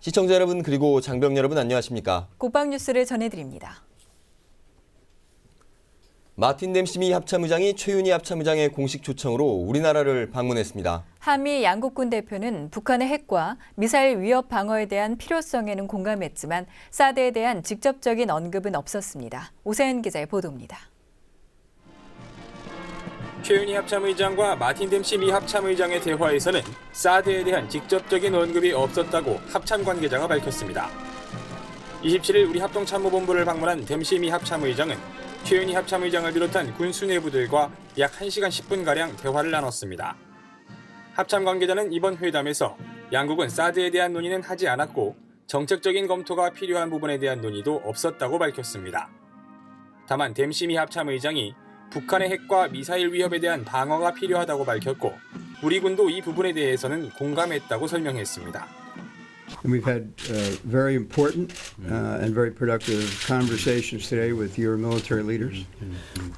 시청자 여러분 그리고 장병 여러분 안녕하십니까? 국방뉴스를 전해드립니다. 마틴 댐시 미 합참의장이 최윤희 합참의장의 공식 초청으로 우리나라를 방문했습니다. 한미 양국군 대표는 북한의 핵과 미사일 위협 방어에 대한 필요성에는 공감했지만 사드에 대한 직접적인 언급은 없었습니다. 오세현 기자의 보도입니다. 최윤희 합참의장과 마틴 댐시 미 합참의장의 대화에서는 사드에 대한 직접적인 언급이 없었다고 합참 관계자가 밝혔습니다. 27일 우리 합동참모본부를 방문한 댐시 미 합참의장은 최윤희 합참의장을 비롯한 군 수뇌부들과 약 1시간 10분가량 대화를 나눴습니다. 합참 관계자는 이번 회담에서 양국은 사드에 대한 논의는 하지 않았고 정책적인 검토가 필요한 부분에 대한 논의도 없었다고 밝혔습니다. 다만 댐시 미 합참의장이 북한의 핵과 미사일 위협에 대한 방어가 필요하다고 밝혔고 우리 군도 이 부분에 대해서는 공감했다고 설명했습니다. And we've had very important and very productive conversations today with your military leaders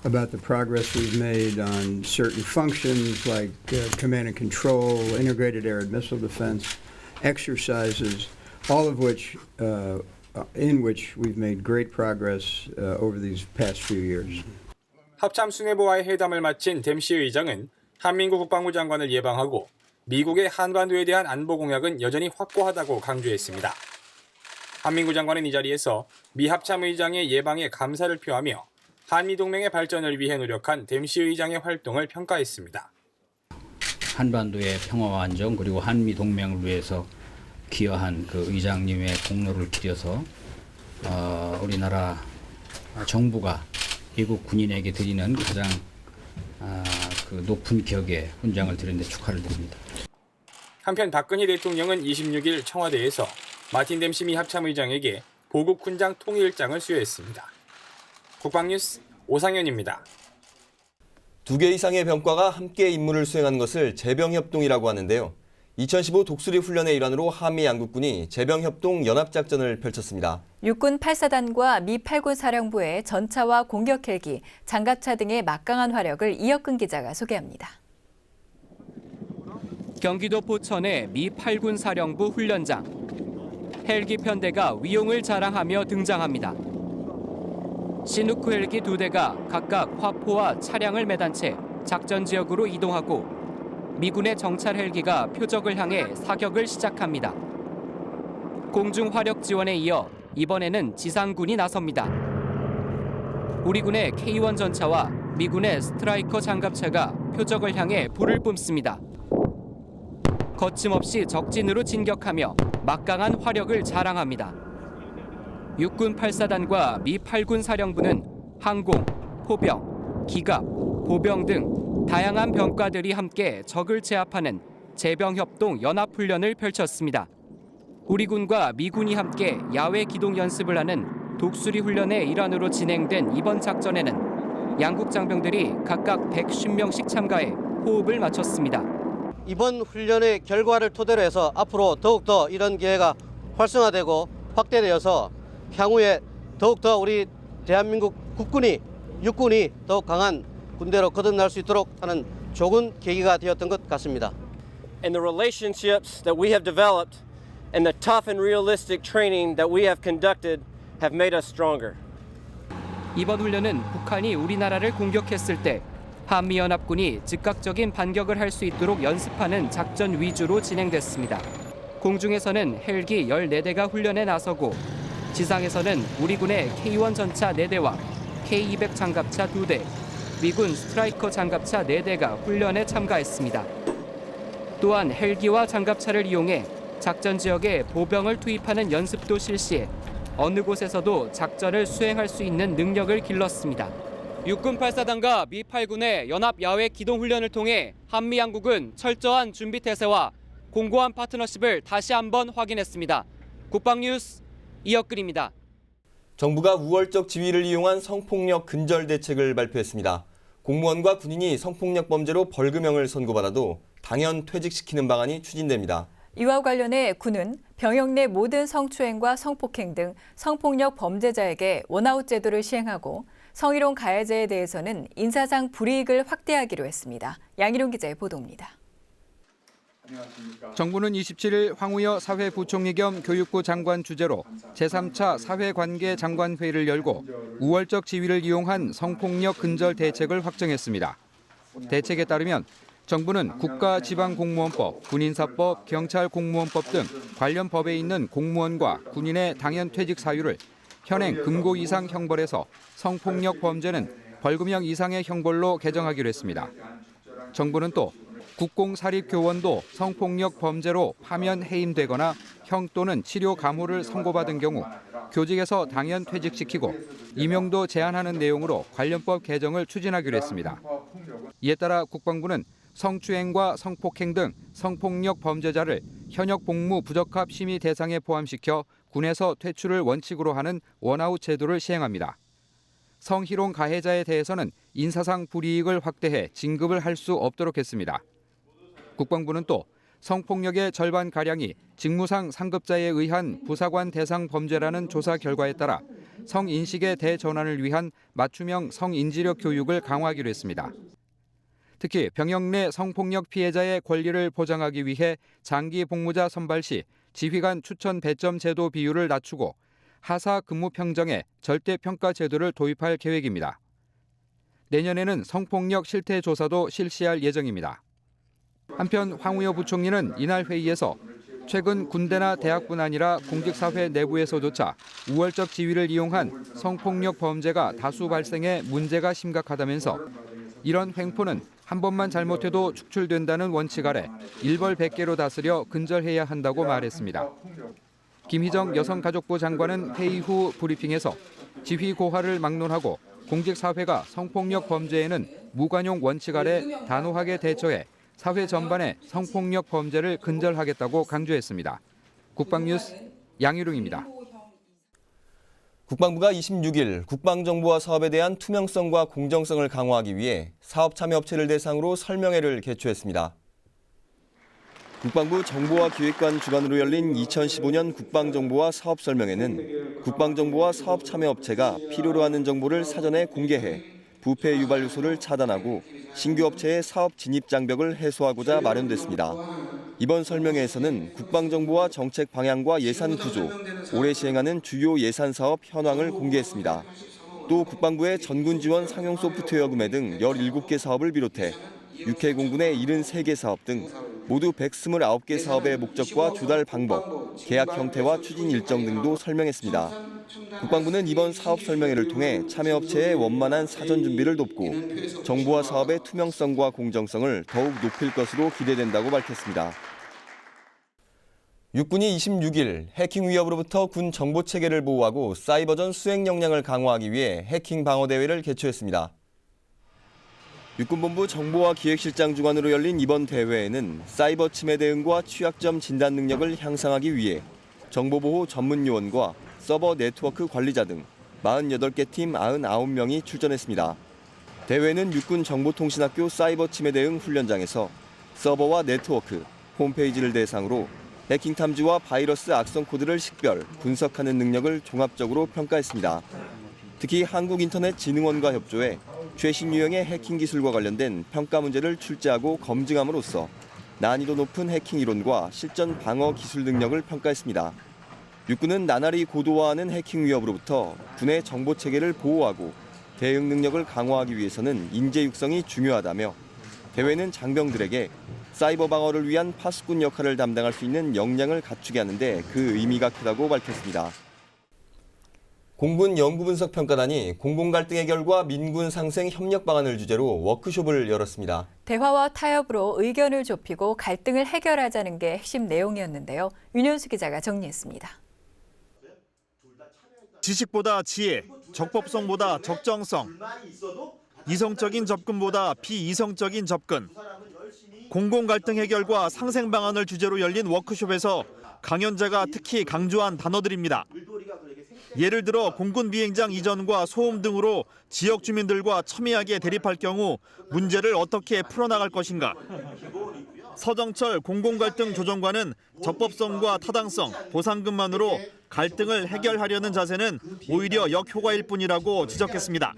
about the progress we've made on certain functions like command and control, integrated air and missile defense, exercises, all of which in which we've made great progress over these past few years. 합참 수뇌부와의 회담을 마친 댐시 의장은 한민구 국방부 장관을 예방하고 미국의 한반도에 대한 안보 공약은 여전히 확고하다고 강조했습니다. 한민구 장관은 이 자리에서 미 합참 의장의 예방에 감사를 표하며 한미 동맹의 발전을 위해 노력한 댐시 의장의 활동을 평가했습니다. 한반도의 평화와 안정 그리고 한미 동맹을 위해서 기여한 그 의장님의 공로를 기려서 우리나라 정부가 미국 군인에게 드리는 가장 그 높은 격의 훈장을 드리는데 축하를 드립니다. 한편 박근혜 대통령은 26일 청와대에서 마틴 댐시 미 합참의장에게 보국 훈장 통일장을 수여했습니다. 국방뉴스 오상현입니다. 2개 이상의 병과가 함께 임무를 수행하는 것을 제병협동이라고 하는데요. 2015 독수리 훈련의 일환으로 한미 양국군이 제병협동 연합작전을 펼쳤습니다. 육군 8사단과 미 8군 사령부의 전차와 공격 헬기, 장갑차 등의 막강한 화력을 이혁근 기자가 소개합니다. 경기도 포천의 미 8군 사령부 훈련장. 헬기 편대가 위용을 자랑하며 등장합니다. 시누크 헬기 2대가 각각 화포와 차량을 매단 채 작전 지역으로 이동하고 미군의 정찰 헬기가 표적을 향해 사격을 시작합니다. 공중 화력 지원에 이어 이번에는 지상군이 나섭니다. 우리 군의 K1 전차와 미군의 스트라이커 장갑차가 표적을 향해 불을 뿜습니다. 거침없이 적진으로 진격하며 막강한 화력을 자랑합니다. 육군 8사단과 미 8군 사령부는 항공, 포병, 기갑, 보병 등 다양한 병과들이 함께 적을 제압하는 제병협동 연합훈련을 펼쳤습니다. 우리 군과 미군이 함께 야외 기동 연습을 하는 독수리 훈련의 일환으로 진행된 이번 작전에는 양국 장병들이 각각 150명씩 참가해 호흡을 맞췄습니다. 이번 훈련의 결과를 토대로 해서 앞으로 더욱더 이런 기회가 활성화되고 확대되어서 향후에 더욱더 우리 대한민국 국군이 육군이 더욱 강한 군대로 거듭날 수 있도록 하는 좋은 계기가 되었던 것 같습니다. And the relationships that we have developed and the tough and realistic training that we have conducted have made us stronger. 이번 훈련은 북한이 우리나라를 공격했을 때 한미연합군이 즉각적인 반격을 할 수 있도록 연습하는 작전 위주로 진행됐습니다. 공중에서는 헬기 14대가 훈련에 나서고 지상에서는 우리 군의 K1 전차 4대와 K200 장갑차 2대, 미군 스트라이커 장갑차 4대가 훈련에 참가했습니다. 또한 헬기와 장갑차를 이용해 작전 지역에 보병을 투입하는 연습도 실시해 어느 곳에서도 작전을 수행할 수 있는 능력을 길렀습니다. 육군 8사단과 미 8군의 연합 야외 기동 훈련을 통해 한미 양국은 철저한 준비 태세와 공고한 파트너십을 다시 한번 확인했습니다. 국방뉴스 이혁근입니다. 정부가 우월적 지위를 이용한 성폭력 근절 대책을 발표했습니다. 공무원과 군인이 성폭력 범죄로 벌금형을 선고받아도 당연 퇴직시키는 방안이 추진됩니다. 이와 관련해 군은 병역 내 모든 성추행과 성폭행 등 성폭력 범죄자에게 원아웃 제도를 시행하고 성희롱 가해자에 대해서는 인사상 불이익을 확대하기로 했습니다. 양희룡 기자의 보도입니다. 정부는 27일 황우여 사회부총리 겸 교육부 장관 주재로 제3차 사회관계 장관회의를 열고 우월적 지위를 이용한 성폭력 근절 대책을 확정했습니다. 대책에 따르면 정부는 국가지방공무원법, 군인사법, 경찰공무원법 등 관련 법에 있는 공무원과 군인의 당연 퇴직 사유를 현행 금고 이상 형벌에서 성폭력 범죄는 벌금형 이상의 형벌로 개정하기로 했습니다. 정부는 또 국공사립교원도 성폭력 범죄로 파면 해임되거나 형 또는 치료 감호를 선고받은 경우 교직에서 당연 퇴직시키고 임용도 제한하는 내용으로 관련법 개정을 추진하기로 했습니다. 이에 따라 국방부는 성추행과 성폭행 등 성폭력 범죄자를 현역 복무 부적합 심의 대상에 포함시켜 군에서 퇴출을 원칙으로 하는 원아웃 제도를 시행합니다. 성희롱 가해자에 대해서는 인사상 불이익을 확대해 진급을 할 수 없도록 했습니다. 국방부는 또 성폭력의 절반가량이 직무상 상급자에 의한 부사관 대상 범죄라는 조사 결과에 따라 성인식의 대전환을 위한 맞춤형 성인지력 교육을 강화하기로 했습니다. 특히 병역 내 성폭력 피해자의 권리를 보장하기 위해 장기 복무자 선발 시 지휘관 추천 배점 제도 비율을 낮추고 하사 근무 평정에 절대 평가 제도를 도입할 계획입니다. 내년에는 성폭력 실태 조사도 실시할 예정입니다. 한편 황우여 부총리는 이날 회의에서 최근 군대나 대학뿐 아니라 공직사회 내부에서조차 우월적 지위를 이용한 성폭력 범죄가 다수 발생해 문제가 심각하다면서 이런 횡포는 한 번만 잘못해도 축출된다는 원칙 아래 일벌백계로 다스려 근절해야 한다고 말했습니다. 김희정 여성가족부 장관은 회의 후 브리핑에서 지휘 고하를 막론하고 공직사회가 성폭력 범죄에는 무관용 원칙 아래 단호하게 대처해 사회 전반에 성폭력 범죄를 근절하겠다고 강조했습니다. 국방뉴스 양희룡입니다. 국방부가 26일 국방정보화 사업에 대한 투명성과 공정성을 강화하기 위해 사업 참여업체를 대상으로 설명회를 개최했습니다. 국방부 정보화 기획관 주관으로 열린 2015년 국방정보화 사업 설명회는 국방정보화 사업 참여업체가 필요로 하는 정보를 사전에 공개해 부패 유발 요소를 차단하고 신규 업체의 사업 진입 장벽을 해소하고자 마련됐습니다. 이번 설명회에서는 국방정보화 정책 방향과 예산 구조, 올해 시행하는 주요 예산 사업 현황을 공개했습니다. 또 국방부의 전군 지원 상용 소프트웨어 구매 등 17개 사업을 비롯해 육해 공군의 73개 사업 등 모두 129개 사업의 목적과 조달 방법, 계약 형태와 추진 일정 등도 설명했습니다. 국방부는 이번 사업 설명회를 통해 참여업체의 원만한 사전 준비를 돕고 정보화 사업의 투명성과 공정성을 더욱 높일 것으로 기대된다고 밝혔습니다. 육군이 26일 해킹 위협으로부터 군 정보 체계를 보호하고 사이버전 수행 역량을 강화하기 위해 해킹 방어 대회를 개최했습니다. 육군본부 정보화 기획실장 주관으로 열린 이번 대회에는 사이버 침해 대응과 취약점 진단 능력을 향상하기 위해 정보보호 전문 요원과 서버 네트워크 관리자 등 48개 팀 99명이 출전했습니다. 대회는 육군 정보통신학교 사이버 침해 대응 훈련장에서 서버와 네트워크, 홈페이지를 대상으로 해킹 탐지와 바이러스 악성 코드를 식별, 분석하는 능력을 종합적으로 평가했습니다. 특히 한국인터넷진흥원과 협조해 최신 유형의 해킹 기술과 관련된 평가 문제를 출제하고 검증함으로써 난이도 높은 해킹 이론과 실전 방어 기술 능력을 평가했습니다. 육군은 나날이 고도화하는 해킹 위협으로부터 군의 정보 체계를 보호하고 대응 능력을 강화하기 위해서는 인재 육성이 중요하다며 대회는 장병들에게 사이버 방어를 위한 파수꾼 역할을 담당할 수 있는 역량을 갖추게 하는데 그 의미가 크다고 밝혔습니다. 공군 연구분석평가단이 공공 갈등 해결과 민군 상생 협력 방안을 주제로 워크숍을 열었습니다. 대화와 타협으로 의견을 좁히고 갈등을 해결하자는 게 핵심 내용이었는데요. 윤현수 기자가 정리했습니다. 지식보다 지혜, 적법성보다 적정성, 이성적인 접근보다 비이성적인 접근, 공공 갈등 해결과 상생 방안을 주제로 열린 워크숍에서 강연자가 특히 강조한 단어들입니다. 예를 들어 공군 비행장 이전과 소음 등으로 지역 주민들과 첨예하게 대립할 경우 문제를 어떻게 풀어나갈 것인가. 서정철 공공갈등 조정관은 적법성과 타당성, 보상금만으로 갈등을 해결하려는 자세는 오히려 역효과일 뿐이라고 지적했습니다.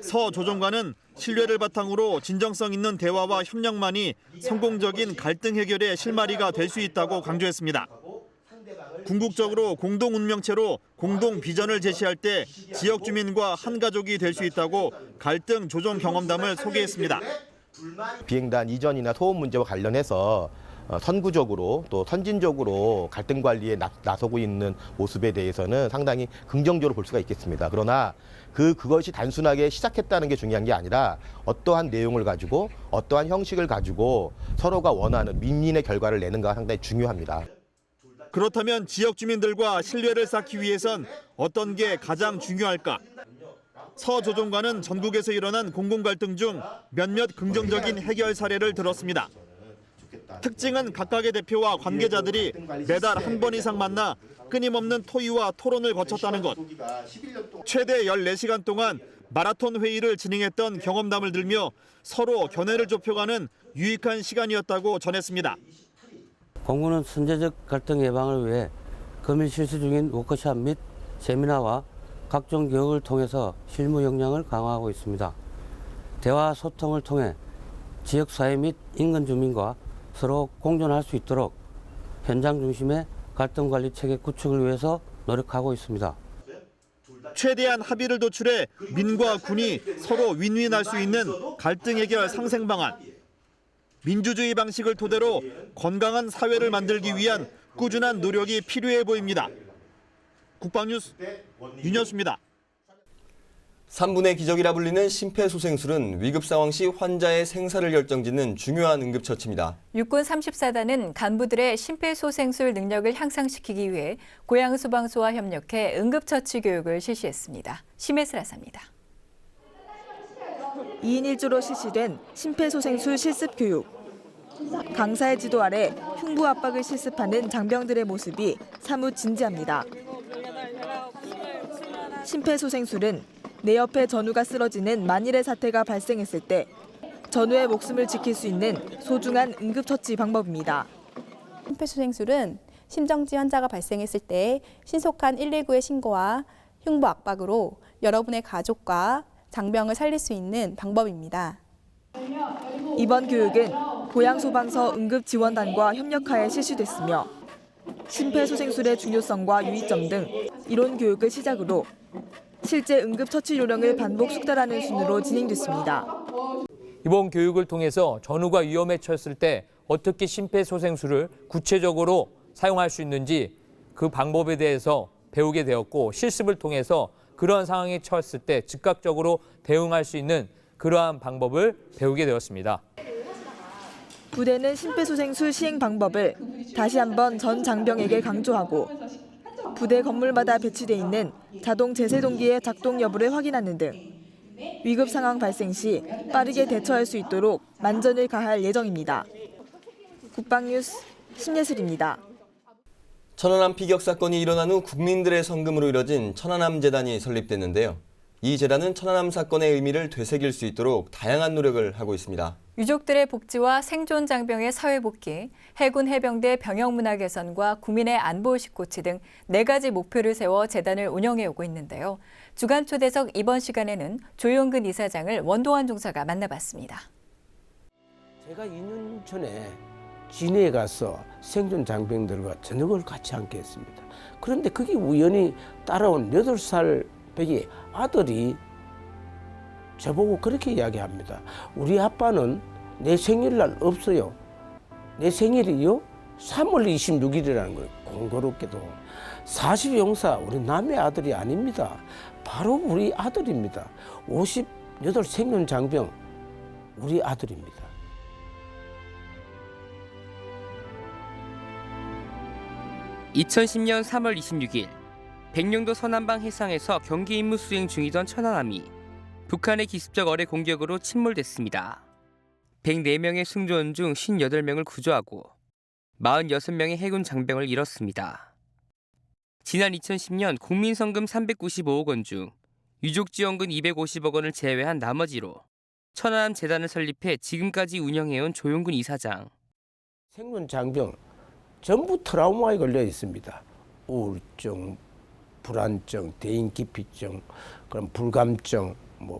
서 조정관은 신뢰를 바탕으로 진정성 있는 대화와 협력만이 성공적인 갈등 해결의 실마리가 될 수 있다고 강조했습니다. 궁극적으로 공동 운명체로 공동 비전을 제시할 때 지역 주민과 한 가족이 될 수 있다고 갈등 조정 경험담을 소개했습니다. 비행단 이전이나 소음 문제와 관련해서 선구적으로 또 선진적으로 갈등 관리에 나서고 있는 모습에 대해서는 상당히 긍정적으로 볼 수가 있겠습니다. 그러나 그것이 단순하게 시작했다는 게 중요한 게 아니라 어떠한 내용을 가지고 어떠한 형식을 가지고 서로가 원하는 윈윈의 결과를 내는가가 상당히 중요합니다. 그렇다면 지역 주민들과 신뢰를 쌓기 위해선 어떤 게 가장 중요할까? 서 조정관은 전국에서 일어난 공공갈등 중 몇몇 긍정적인 해결 사례를 들었습니다. 특징은 각각의 대표와 관계자들이 매달 한 번 이상 만나 끊임없는 토의와 토론을 거쳤다는 것. 최대 14시간 동안 마라톤 회의를 진행했던 경험담을 들며 서로 견해를 좁혀가는 유익한 시간이었다고 전했습니다. 공군은 선제적 갈등 예방을 위해 금일 실시 중인 워크숍 및 세미나와 각종 교육을 통해서 실무 역량을 강화하고 있습니다. 대화 소통을 통해 지역사회 및 인근 주민과 서로 공존할 수 있도록 현장 중심의 갈등 관리 체계 구축을 위해서 노력하고 있습니다. 최대한 합의를 도출해 민과 군이 서로 윈윈할 수 있는 갈등 해결 상생 방안. 민주주의 방식을 토대로 건강한 사회를 만들기 위한 꾸준한 노력이 필요해 보입니다. 국방뉴스 윤여수입니다. 3분의 기적이라 불리는 심폐소생술은 위급 상황 시 환자의 생사를 결정짓는 중요한 응급처치입니다. 육군 34단은 간부들의 심폐소생술 능력을 향상시키기 위해 고양소방서와 협력해 응급처치 교육을 실시했습니다. 심혜슬 아사입니다. 2인 1조로 실시된 심폐소생술 실습 교육. 강사의 지도 아래 흉부 압박을 실습하는 장병들의 모습이 사뭇 진지합니다. 심폐소생술은 내 옆에 전우가 쓰러지는 만일의 사태가 발생했을 때 전우의 목숨을 지킬 수 있는 소중한 응급처치 방법입니다. 심폐소생술은 심정지 환자가 발생했을 때 신속한 119의 신고와 흉부 압박으로 여러분의 가족과 장병을 살릴 수 있는 방법입니다. 이번 교육은 고양소방서 응급지원단과 협력하에 실시됐으며 심폐소생술의 중요성과 유의점 등 이론 교육을 시작으로 실제 응급처치 요령을 반복 숙달하는 순으로 진행됐습니다. 이번 교육을 통해서 전우가 위험에 처했을 때 어떻게 심폐소생술을 구체적으로 사용할 수 있는지 그 방법에 대해서 배우게 되었고 실습을 통해서 그러한 상황에 처했을 때 즉각적으로 대응할 수 있는 그러한 방법을 배우게 되었습니다. 부대는 심폐소생술 시행 방법을 다시 한번 전 장병에게 강조하고 부대 건물마다 배치돼 있는 자동 제세동기의 작동 여부를 확인하는 등 위급 상황 발생 시 빠르게 대처할 수 있도록 만전을 가할 예정입니다. 국방뉴스 신예슬입니다. 천안함 피격 사건이 일어난 후 국민들의 성금으로 이뤄진 천안함 재단이 설립됐는데요. 이 재단은 천안함 사건의 의미를 되새길 수 있도록 다양한 노력을 하고 있습니다. 유족들의 복지와 생존 장병의 사회 복귀, 해군 해병대 병역 문화 개선과 국민의 안보의식 고취 등 4가지 목표를 세워 재단을 운영해 오고 있는데요. 주간 초대석 이번 시간에는 조용근 이사장을 원동환 중사가 만나봤습니다. 제가 2년 전에 진해에 가서 생존 장병들과 저녁을 같이 함께 했습니다. 그런데 그게 우연히 따라온 8살 배기 아들이 저보고 그렇게 이야기합니다. 우리 아빠는 내 생일날 없어요. 내 생일이요? 3월 26일이라는 거예요. 공교롭게도. 40용사 우리 남의 아들이 아닙니다. 바로 우리 아들입니다. 58 생존 장병 우리 아들입니다. (2010년 3월 26일) 백령도 서남방 해상에서 경기 임무 수행 중이던 천안함이 북한의 기습적 어뢰 공격으로 침몰됐습니다. 104명의 승조원 중 58명을 구조하고 46명의 해군 장병을 잃었습니다. 지난 2010년 국민성금 395억 원 중 유족지원금 250억 원을 제외한 나머지로 천안함 재단을 설립해 지금까지 운영해온 조용근 이사장. 생존 장병 전부 트라우마에 걸려 있습니다. 우울증, 불안증, 대인기피증, 그럼 불감증,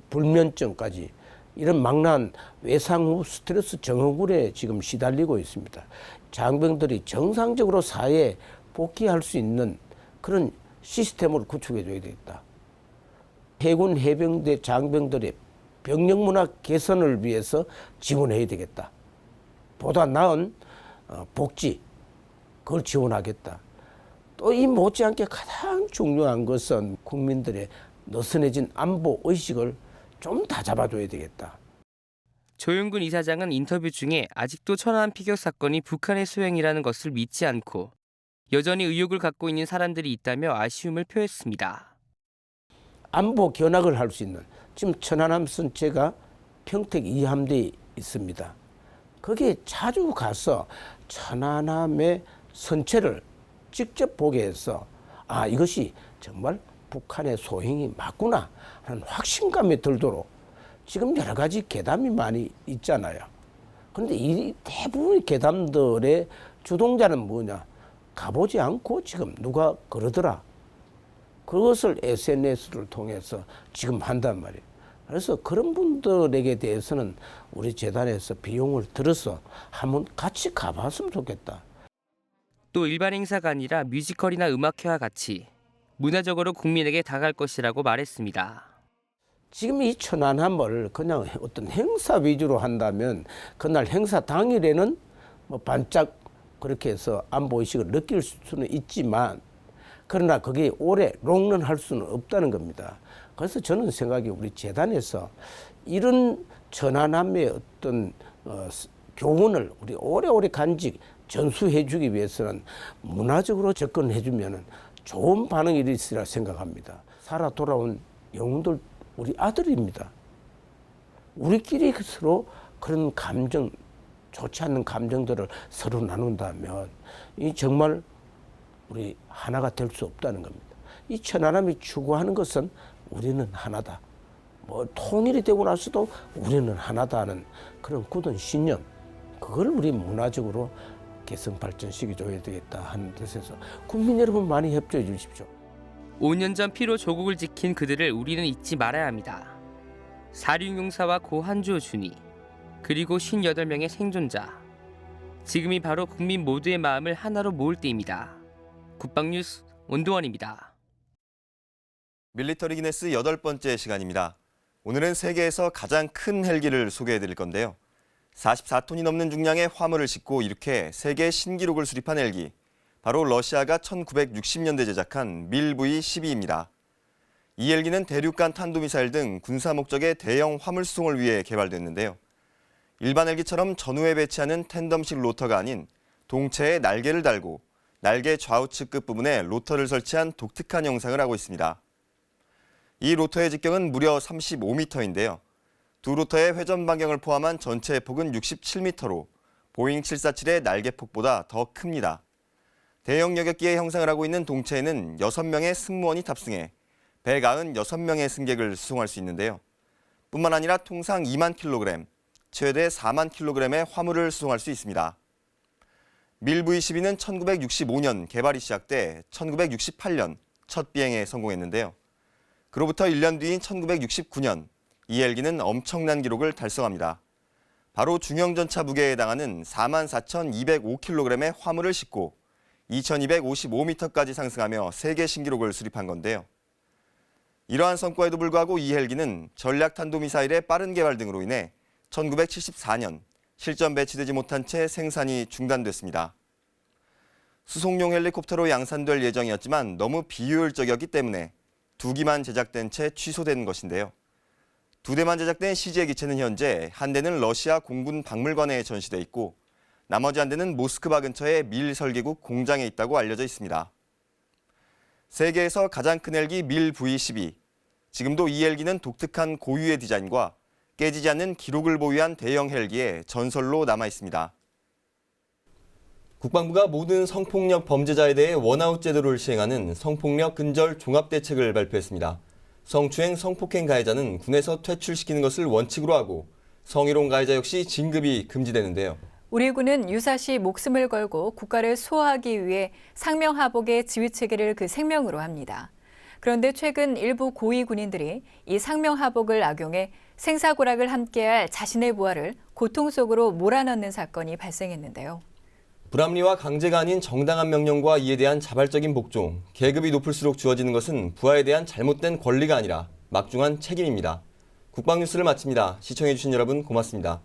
불면증까지 이런 망라한 외상 후 스트레스 증후군에 지금 시달리고 있습니다. 장병들이 정상적으로 사회에 복귀할 수 있는 그런 시스템을 구축해 줘야 되겠다. 해군 해병대 장병들의 병력 문화 개선을 위해서 지원해야 되겠다. 보다 나은 복지, 그걸 지원하겠다. 또 이 못지않게 가장 중요한 것은 국민들의 느슨해진 안보 의식을 좀 다 잡아줘야 되겠다. 조용근 이사장은 인터뷰 중에 아직도 천안함 피격 사건이 북한의 소행이라는 것을 믿지 않고 여전히 의혹을 갖고 있는 사람들이 있다며 아쉬움을 표했습니다. 안보 견학을 할 수 있는 지금 천안함 선체가 평택 2함대에 있습니다. 거기에 자주 가서 천안함의 선체를 직접 보게 해서 이것이 정말 북한의 소행이 맞구나 하는 확신감이 들도록 지금 여러 가지 괴담이 많이 있잖아요. 그런데 이 대부분의 괴담들의 주동자는 뭐냐? 가보지 않고 지금 누가 그러더라. 그것을 SNS를 통해서 지금 한단 말이에요. 그래서 그런 분들에게 대해서는 우리 재단에서 비용을 들어서 한번 같이 가봤으면 좋겠다. 또 일반 행사가 아니라 뮤지컬이나 음악회와 같이 문화적으로 국민에게 다가갈 것이라고 말했습니다. 지금 이 천안함을 그냥 어떤 행사 위주로 한다면 그날 행사 당일에는 반짝 그렇게 해서 안보의식을 느낄 수는 있지만 그러나 그게 오래 롱런 할 수는 없다는 겁니다. 그래서 저는 생각이 우리 재단에서 이런 천안함의 어떤 교훈을 우리 오래오래 간직 전수해 주기 위해서는 문화적으로 접근해 주면 좋은 반응이 있으리라 생각합니다. 살아 돌아온 영웅들 우리 아들입니다. 우리끼리 서로 그런 감정, 좋지 않는 감정들을 서로 나눈다면 이 정말 우리 하나가 될 수 없다는 겁니다. 이 천안함이 추구하는 것은 우리는 하나다. 통일이 되고 나서도 우리는 하나다 하는 그런 굳은 신념, 그걸 우리 문화적으로 개성 발전시켜 줘야 되겠다 하는 뜻에서 국민 여러분 많이 협조해 주십시오. 5년 전 피로 조국을 지킨 그들을 우리는 잊지 말아야 합니다. 사륜용사와 고 한주호 준이, 그리고 58명의 생존자. 지금이 바로 국민 모두의 마음을 하나로 모을 때입니다. 국방뉴스 온도원입니다. 밀리터리 기네스 8번째 시간입니다. 오늘은 세계에서 가장 큰 헬기를 소개해드릴 건데요. 44톤이 넘는 중량의 화물을 싣고 이렇게 세계 신기록을 수립한 헬기. 바로 러시아가 1960년대 제작한 밀 V-12입니다. 이 헬기는 대륙간 탄도미사일 등 군사 목적의 대형 화물 수송을 위해 개발됐는데요. 일반 헬기처럼 전후에 배치하는 텐덤식 로터가 아닌 동체에 날개를 달고 날개 좌우측 끝부분에 로터를 설치한 독특한 형상을 하고 있습니다. 이 로터의 직경은 무려 35m인데요. 두 로터의 회전 반경을 포함한 전체 폭은 67m로 보잉 747의 날개폭보다 더 큽니다. 대형 여객기의 형상을 하고 있는 동체에는 6명의 승무원이 탑승해 196명의 승객을 수송할 수 있는데요. 뿐만 아니라 통상 2만 킬로그램, 최대 4만 킬로그램의 화물을 수송할 수 있습니다. 밀 V-12는 1965년 개발이 시작돼 1968년 첫 비행에 성공했는데요. 그로부터 1년 뒤인 1969년 이 헬기는 엄청난 기록을 달성합니다. 바로 중형전차 무게에 해당하는 44,205kg의 화물을 싣고 2,255m까지 상승하며 세계 신기록을 수립한 건데요. 이러한 성과에도 불구하고 이 헬기는 전략탄도미사일의 빠른 개발 등으로 인해 1974년 실전 배치되지 못한 채 생산이 중단됐습니다. 수송용 헬리콥터로 양산될 예정이었지만 너무 비효율적이었기 때문에 2기만 제작된 채 취소된 것인데요. 2대만 제작된 CG의 기체는 현재 한 대는 러시아 공군 박물관에 전시돼 있고 나머지 한 대는 모스크바 근처의 밀 설계국 공장에 있다고 알려져 있습니다. 세계에서 가장 큰 헬기 밀 V-12. 지금도 이 헬기는 독특한 고유의 디자인과 깨지지 않는 기록을 보유한 대형 헬기의 전설로 남아 있습니다. 국방부가 모든 성폭력 범죄자에 대해 원아웃 제도를 시행하는 성폭력 근절 종합대책을 발표했습니다. 성추행, 성폭행 가해자는 군에서 퇴출시키는 것을 원칙으로 하고 성희롱 가해자 역시 진급이 금지되는데요. 우리 군은 유사시 목숨을 걸고 국가를 수호하기 위해 상명하복의 지휘체계를 그 생명으로 합니다. 그런데 최근 일부 고위 군인들이 이 상명하복을 악용해 생사고락을 함께할 자신의 부하를 고통 속으로 몰아넣는 사건이 발생했는데요. 불합리와 강제가 아닌 정당한 명령과 이에 대한 자발적인 복종, 계급이 높을수록 주어지는 것은 부하에 대한 잘못된 권리가 아니라 막중한 책임입니다. 국방뉴스를 마칩니다. 시청해주신 여러분 고맙습니다.